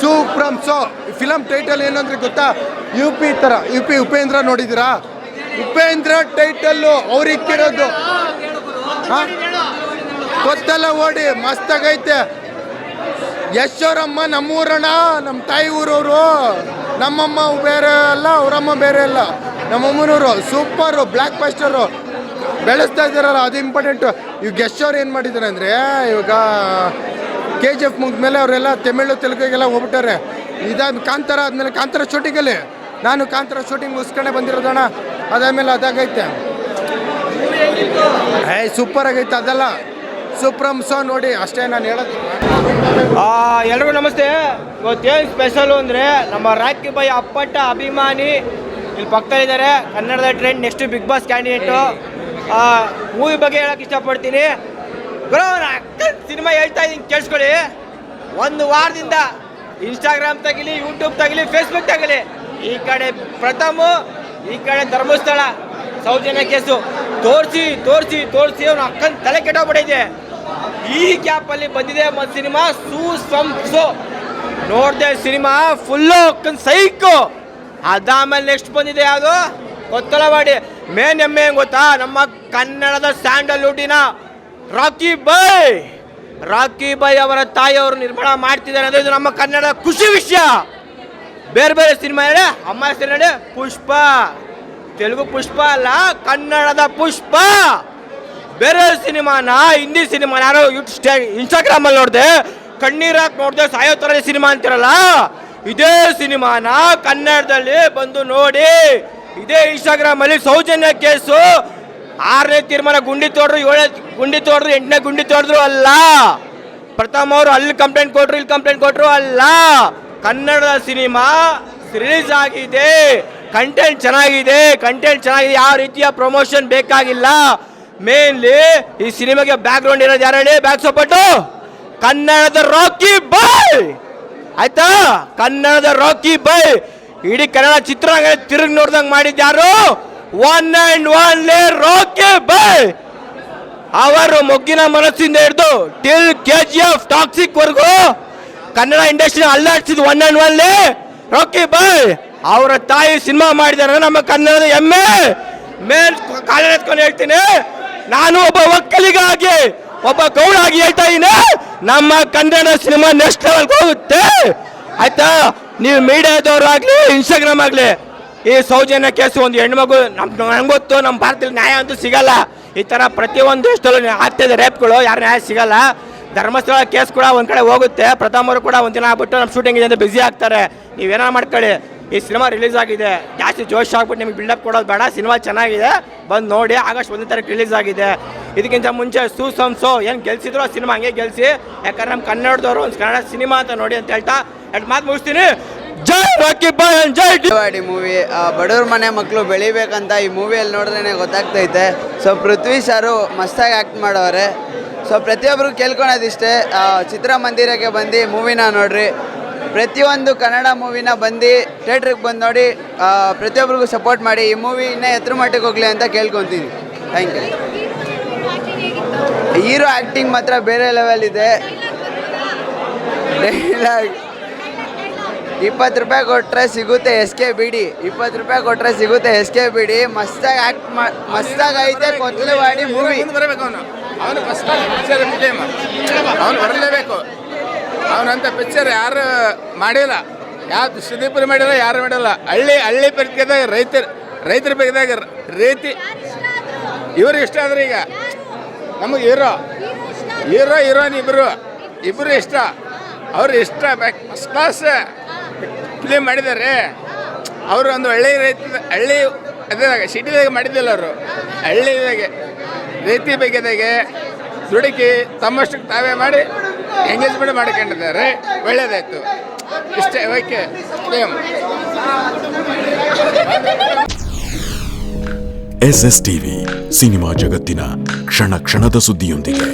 ಸೂಪ್ರಮ್ so film title ಏನಂದ್ರೆ ಗೊತ್ತಾ, U P Upendra ನೋಡಿದ್ದೀರಾ? ಉಪೇಂದ್ರ ಟೈಟಲ್ಲು ಅವ್ರಿಕ್ಕಿರೋದು ಗೊತ್ತಲ್ಲ, ಓಡಿ ಮಸ್ತಾಗೈತೆ. ಯಶೋರಮ್ಮ ನಮ್ಮೂರಣ್ಣ, ನಮ್ಮ ತಾಯಿ ಊರವರು. ನಮ್ಮಮ್ಮ ಬೇರೆ ಅಲ್ಲ, ಅವರಮ್ಮ ಬೇರೆ ಅಲ್ಲ, ನಮ್ಮಮ್ಮನವರು. ಸೂಪರು, ಬ್ಲ್ಯಾಕ್ ಬಸ್ಟರು ಬೆಳೆಸ್ತಾ ಇದ್ದಾರಲ್ಲ, ಅದು ಇಂಪಾರ್ಟೆಂಟು. ಇವಾಗ ಯಶೋರು ಏನು ಮಾಡಿದ್ದಾರೆ ಅಂದರೆ, ಇವಾಗ KGF ಮುಗಿದ್ಮೇಲೆ ಅವರೆಲ್ಲ ತಮಿಳು ತೆಲುಗಿಗೆಲ್ಲ ಹೋಗ್ಬಿಟ್ಟಾರೆ. ಇದಾದ ಕಾಂತಾರ ಆದಮೇಲೆ ಕಾಂತಾರ ಶೂಟಿಂಗಲ್ಲಿ ನಾನು ಕಾಂತಾರ ಶೂಟಿಂಗ್ ಮುಗಿಸ್ಕೊಂಡೆ ಬಂದಿರೋದಣ್ಣ. ಅದಾದಮೇಲೆ ಅದಾಗೈತೆ, ಸೂಪರ್ ಆಗೈತೆ. ಅದೆಲ್ಲ ಸೂಪ್ರಮ್ ಸೊ ನೋಡಿ ಅಷ್ಟೇ ನಾನು ಹೇಳೋದು. ಎಲ್ರಿಗೂ ನಮಸ್ತೆ. ಇವತ್ತೇನು ಸ್ಪೆಷಲು ಅಂದರೆ ನಮ್ಮ ರಾಕಿ ಬಾಯ್ ಅಪ್ಪಟ್ಟ ಅಭಿಮಾನಿ ಇಲ್ಲಿ ಪಕ್ಕದಲ್ಲಿದ್ದಾರೆ. ಕನ್ನಡದ trend next Bigg Boss candidate. Movie ಬಗ್ಗೆ ಹೇಳೋಕ್ಕೆ ಇಷ್ಟಪಡ್ತೀನಿ. ಬ್ರೋ, ಸಿನಿಮಾ ಹೇಳ್ತಾ ಇದ್ದೀನಿ ಕೇಳಿಸ್ಕೊಳ್ಳಿ. ಒಂದು ವಾರದಿಂದ ಇನ್ಸ್ಟಾಗ್ರಾಮ್ ತಗಲಿ, ಯೂಟ್ಯೂಬ್ ತಗಲಿ, ಫೇಸ್ಬುಕ್ ತಗಲಿ, ಈ ಕಡೆ ಪ್ರಥಮ, ಈ ಕಡೆ ಧರ್ಮಸ್ಥಳ ಸೌಜನ್ಯ ಕೇಸು ತೋರಿಸಿ ತೋರಿಸಿ ತೋರಿಸಿ ಅವ್ನು ಅಕ್ಕನ ತಲೆ ಕೆಟ್ಟೋಗ್ಬಿಟ್ಟಿದೆ. ಈ ಗ್ಯಾಪಲ್ಲಿ ಬಂದಿದೆ ಮತ್ತು ಸಿನಿಮಾ ಸೋ ನೋಡಿದೆ. ಸಿನಿಮಾ ಫುಲ್ಲು ಅಕ್ಕನ ಸೈಕು. ಅದಾದ್ಮೇಲೆ ನೆಕ್ಸ್ಟ್ ಬಂದಿದೆ ಯಾವುದು ಗೊತ್ತಲ್ಲ ಮಾಡಿ. ಮೇನ್ ಹೆಮ್ಮೆ ಏನು ಗೊತ್ತಾ, ನಮ್ಮ ಕನ್ನಡದ ಸ್ಯಾಂಡಲ್ವುಡ್ಡಿನ ರಾಕಿ ಬಾಯ್ ಅವರ ತಾಯಿಯವರು ನಿರ್ಮಾಣ ಮಾಡ್ತಿದ್ದಾರೆ ಅಂದರೆ ಇದು ನಮ್ಮ ಕನ್ನಡ ಖುಷಿ ವಿಷಯ. ಬೇರೆ ಬೇರೆ ಸಿನಿಮಾ ಹೇಳಿ, ಅಮ್ಮ ಹೆಸರು ಹೇಳಿ, ಪುಷ್ಪ, ತೆಲುಗು ಪುಷ್ಪ ಅಲ್ಲ, ಕನ್ನಡದ ಪುಷ್ಪ. ಬೇರೆ ಸಿನಿಮಾನ, ಹಿಂದಿ ಸಿನಿಮಾನ ಯಾರೋ ಇನ್ಸ್ಟಾಗ್ರಾಮಲ್ಲಿ ನೋಡಿದೆ, ಕಣ್ಣೀರಾಕ್ ನೋಡಿದೆ, ಸಾಯೋ ಥರ ಸಿನಿಮಾ ಅಂತಿರಲ್ಲ, ಇದೇ ಸಿನಿಮಾನ ಕನ್ನಡದಲ್ಲಿ ಬಂದು ನೋಡಿ. ಇದೇ ಇನ್ಸ್ಟಾಗ್ರಾಮಲ್ಲಿ ಸೌಜನ್ಯ ಕೇಸು 6ನೇ ತೀರ್ಮಾನ ಗುಂಡಿ ತೋಡ್ರು, 7ನೇ ಗುಂಡಿ ತೋಡ್ರು, 8ನೇ ಗುಂಡಿ ತೋಡಿದ್ರು ಅಲ್ಲ. ಪ್ರಥಮ ಅವರು ಅಲ್ಲಿ ಕಂಪ್ಲೇಂಟ್ ಕೊಟ್ಟರು, ಇಲ್ಲಿ ಕಂಪ್ಲೇಂಟ್ ಕೊಟ್ಟರು ಅಲ್ಲ. ಕನ್ನಡದ ಸಿನಿಮಾ ರಿಲೀಸ್ ಆಗಿದೆ, ಕಂಟೆಂಟ್ ಚೆನ್ನಾಗಿದೆ. ಯಾವ ರೀತಿಯ ಪ್ರಮೋಷನ್ ಬೇಕಾಗಿಲ್ಲ. ಮೇನ್ಲಿ ಈ ಸಿನಿಮಾಗೆ ಬ್ಯಾಕ್ ಗ್ರೌಂಡ್ ಇರೋದು ಯಾರು ಹೇಳಿ? ಬ್ಯಾಕ್ ಸಪೋರ್ಟು ಕನ್ನಡದ ರಾಕಿ ಬಾಯ್, ಆಯ್ತಾ? ಕನ್ನಡದ ರಾಕಿ ಬಾಯ್ ಇಡೀ ಕನ್ನಡ ಚಿತ್ರರಂಗ ತಿರುಗಿ ನೋಡ್ದಂಗೆ ಮಾಡಿದ್ದು ಯಾರು? One and only Rocky boy. ಅವರು ಮೊಗ್ಗಿನ ಮನಸ್ಸಿಂದ ಹಿಡಿದು ಟಿಲ್ KGF ಟಾಕ್ಸಿಕ್ ವರ್ಗೂ ಕನ್ನಡ ಇಂಡಸ್ಟ್ರಿ ಅಲ್ಲಾಡ್ಸಿದ್ದು one and only Rocky boy. ಅವರ ತಾಯಿ ಸಿನಿಮಾ ಮಾಡಿದಾರೆ, ನಮ್ಮ ಕನ್ನಡದ ಹೆಮ್ಮೆ. ಮೇಲ್ ಕಾಲ ಎತ್ಕೊಂಡು ಹೇಳ್ತೀನಿ, ನಾನು ಒಬ್ಬ ಒಕ್ಕಲಿಗಾಗಿ, ಒಬ್ಬ ಗೌಡಾಗಿ ಹೇಳ್ತಾ ಇದ್ದೀನಿ, ನಮ್ಮ ಕನ್ನಡ ಸಿನಿಮಾ ನೆಕ್ಸ್ಟ್ ಲೆವೆಲ್ಗೆ ಹೋಗುತ್ತೆ, ಆಯ್ತಾ? ನೀವು ಮೀಡಿಯಾದವ್ರಾಗಲಿ, ಇನ್ಸ್ಟಾಗ್ರಾಮ್ ಆಗಲಿ, ಈ ಸೌಜನ್ಯ ಕೇಸು ಒಂದು ಹೆಣ್ಮಗು, ನಂಗೆ ಗೊತ್ತು ನಮ್ಮ ಭಾರತದಲ್ಲಿ ನ್ಯಾಯ ಅಂತೂ ಸಿಗಲ್ಲ. ಈ ಥರ ಪ್ರತಿಯೊಂದು ದೇಶದಲ್ಲೂ ಆಗ್ತಾಯಿದೆ ರೇಪ್ಗಳು, ಯಾರು ನ್ಯಾಯ ಸಿಗಲ್ಲ. ಧರ್ಮಸ್ಥಳ ಕೇಸ್ ಕೂಡ ಒಂದು ಕಡೆ ಹೋಗುತ್ತೆ. ಪ್ರಥಮರು ಕೂಡ ಒಂದಿನ ಆಗ್ಬಿಟ್ಟು ನಮ್ಮ ಶೂಟಿಂಗ್ ಇದೆ ಅಂತ ಬ್ಯುಸಿ ಆಗ್ತಾರೆ. ನೀವೇನೋ ಮಾಡ್ಕೊಳ್ಳಿ. ಈ ಸಿನಿಮಾ ರಿಲೀಸ್ ಆಗಿದೆ, ಜಾಸ್ತಿ ಜೋಶ್ ಆಗ್ಬಿಟ್ಟು ನಿಮಗೆ ಬಿಲ್ಡಪ್ ಕೊಡೋದು ಬೇಡ. ಸಿನಿಮಾ ಚೆನ್ನಾಗಿದೆ, ಬಂದು ನೋಡಿ. ಆಗಸ್ಟ್ 1ನೇ ತಾರೀಕು ರಿಲೀಸ್ ಆಗಿದೆ. ಇದಕ್ಕಿಂತ ಮುಂಚೆ ಸೋ ಏನು ಗೆಲ್ಸಿದ್ರು ಆ ಸಿನಿಮಾ ಹಂಗೆ ಗೆಲ್ಸಿ. ಯಾಕಂದ್ರೆ ನಮ್ಮ ಕನ್ನಡದವರು ಒಂದು ಕನ್ನಡ ಸಿನಿಮಾ ಅಂತ ನೋಡಿ ಅಂತ ಹೇಳ್ತಾ ಎರಡು ಮಾತು ಮುಗಿಸ್ತೀನಿ. ಜೈ ರಾಕಿ ಬಾಯ್, ಜೈ ಡಿ ಮೂವಿ. ಬಡವ್ರ ಮನೆ ಮಕ್ಕಳು ಬೆಳಿಬೇಕಂತ ಈ ಮೂವಿಯಲ್ಲಿ ನೋಡಿದ್ರೆ ಗೊತ್ತಾಗ್ತೈತೆ. ಸೊ ಪೃಥ್ವಿ ಸಾರು ಮಸ್ತಾಗಿ ಆ್ಯಕ್ಟ್ ಮಾಡೋರೆ. ಸೊ ಪ್ರತಿಯೊಬ್ಬರು ಕೇಳ್ಕೊಳೋದಿಷ್ಟೇ, ಚಿತ್ರಮಂದಿರಕ್ಕೆ ಬಂದು ಮೂವಿನ ನೋಡ್ರಿ. ಪ್ರತಿಯೊಂದು ಕನ್ನಡ ಮೂವಿನ ಬಂದು ಥಿಯೇಟ್ರಿಗೆ ಬಂದು ನೋಡಿ. ಪ್ರತಿಯೊಬ್ಬರಿಗೂ ಸಪೋರ್ಟ್ ಮಾಡಿ. ಈ ಮೂವಿ ಇನ್ನೂ ಎತ್ತರ ಮಟ್ಟಿಗೆ ಹೋಗಲಿ ಅಂತ ಕೇಳ್ಕೊತೀನಿ. Thank you. ಹೀರೋ ಆ್ಯಕ್ಟಿಂಗ್ ಮಾತ್ರ ಬೇರೆ ಲೆವೆಲ್ ಇದೆ. ಡೈಲಾಗ್ 20 ರೂಪಾಯಿ ಕೊಟ್ಟರೆ ಸಿಗುತ್ತೆ SKBD, 20 ರೂಪಾಯಿ ಕೊಟ್ಟರೆ ಸಿಗುತ್ತೆ SKBD. ಮಸ್ತಾಗಿ ಆ್ಯಕ್ಟ್ ಮಸ್ತಾಗಿ ಐತೆ ಕೊತ್ತಲವಾಡಿ ಮೂವಿ. ಅವನು ಫಸ್ಟ್ ಪಿಕ್ಚರ್ ಫಿಲಿಮ್, ಅವನು ಬರಲೇಬೇಕು. ಅವನಂತ ಪಿಕ್ಚರ್ ಯಾರು ಮಾಡಿಲ್ಲ, ಯಾವ್ದು ಸುದೀಪರು ಮಾಡಿಲ್ಲ, ಯಾರು ಮಾಡಿಲ್ಲ. ಹಳ್ಳಿ ಪರಿಚಯದಾಗ ರೈತರ ಬಗ್ಗೆದಾಗ ರೀತಿ ಇವರು ಇಷ್ಟ ಆದ್ರೆ ಈಗ ನಮಗೆ ಹೀರೋಯಿನ್ ಇಬ್ಬರು ಇಷ್ಟ. ಅವರು ಇಷ್ಟ ಫಸ್ಟ್ ಕ್ಲಾಸ್ ಫಿಲಿಮ್ ಮಾಡಿದ್ದಾರೆ. ಅವರು ಒಂದು ಹಳ್ಳಿ ಅದಾಗ ಸಿಟಿದಾಗ ಮಾಡಿದ್ದಿಲ್ಲ. ಅವರು ಹಳ್ಳಿದಾಗೆ ರೀತಿ ಬಗ್ಗೆದಾಗೆ ದುಡುಕಿ ತಮ್ಮಷ್ಟಕ್ಕೆ ತಾವೇ ಮಾಡಿ ಎಂಗೇಜ್ಮೆಂಟ್ ಮಾಡ್ಕೊಂಡಿದ್ದಾರೆ. ಒಳ್ಳೆಯದಾಯ್ತು, ಇಷ್ಟೇ. ಓಕೆ. SSTV ಸಿನಿಮಾ ಜಗತ್ತಿನ ಕ್ಷಣ ಕ್ಷಣದ ಸುದ್ದಿಯೊಂದಿಗೆ.